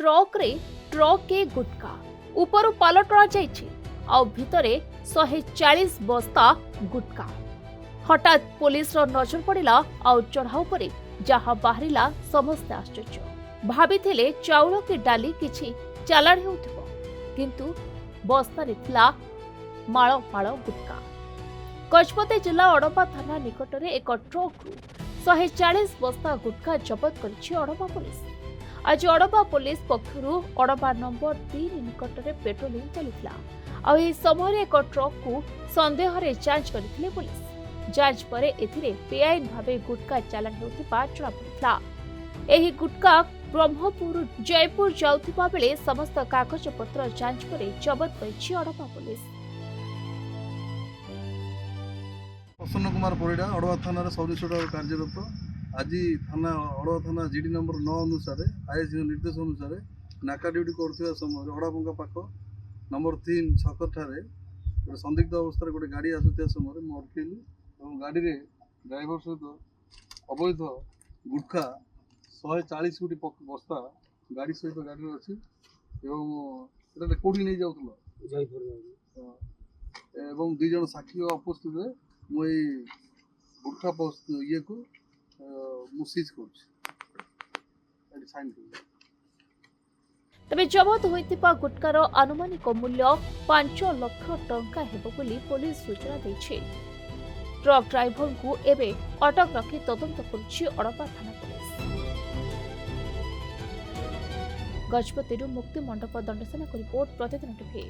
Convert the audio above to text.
Truck रे ट्रके गुटका ऊपर पालटरा जाइछि आ भितरे 140 बस्ता गुटका। हठात पुलिस रो नजर पड़िला आ चढ़ाऊ परे जहा बाहरिला समस्त आश्चर्य। भाबिथिले चाउଳ कि डाली किछि चालाण हेउथिबो, किंतु बस्तारे थिला माळ माळ गुटका। गजपति जिला अड़पा थाना निकटरे एक ट्रक 140 बस्ता गुटका जबत करिछि अड़पा पुलिस। आज अड़पा पुलिस पक्षरु अड़पा नंबर 3 निकटरे पेट्रोलिंग चलिथिला। आ एही समय एक ट्रक को संदेह रे जांच करथिले पुलिस। जांच परे एथिरे बेआईन भावे गुटका चालाण हेउथिबा जणा पड़िथिला। एही गुटका ब्रह्मपुर जयपुर जाउथिबा बेले समस्त कागज पत्र जांच परे जबत करिछि अड़पा पुलिस। प्रसन्न कुमार परिडा अड़वा थाना सब इन्स्पेक्टर कार्यरत। आज थाना अड़वा थाना जीडी नंबर 9 अनुसार आईएससी निर्देश अनुसार नाका ड्यूटी करथिबा समय अड़ापंगा पाख नंबर 3 छक ठारे गोटे संदिग्ध अवस्था गोटे गाड़ी आसुथिबा समय मैं अटकेली और गाड़ी रे ड्राइवर सहित अवैध गुटखा 140 कोटी बस्ता गाड़ी सहित गाड़ी अच्छी एवं कोठी नहीं जाऊला एवं 2 जन साक्षी उपस्थित मुझे गुटखा ये को सीज कर तबे जबत होइतिबा गुटकार आनुमानिक मूल्य 5 लाख टंका हेबो बोली पुलिस सूचना दैछि। ट्रक ड्राइवर को एबे अटक रखी तदंत करछि अड़पा थाना पुलिस। गजपति मुक्ति मंडप दंडसेना को रिपोर्ट प्रतिदिन टीवी।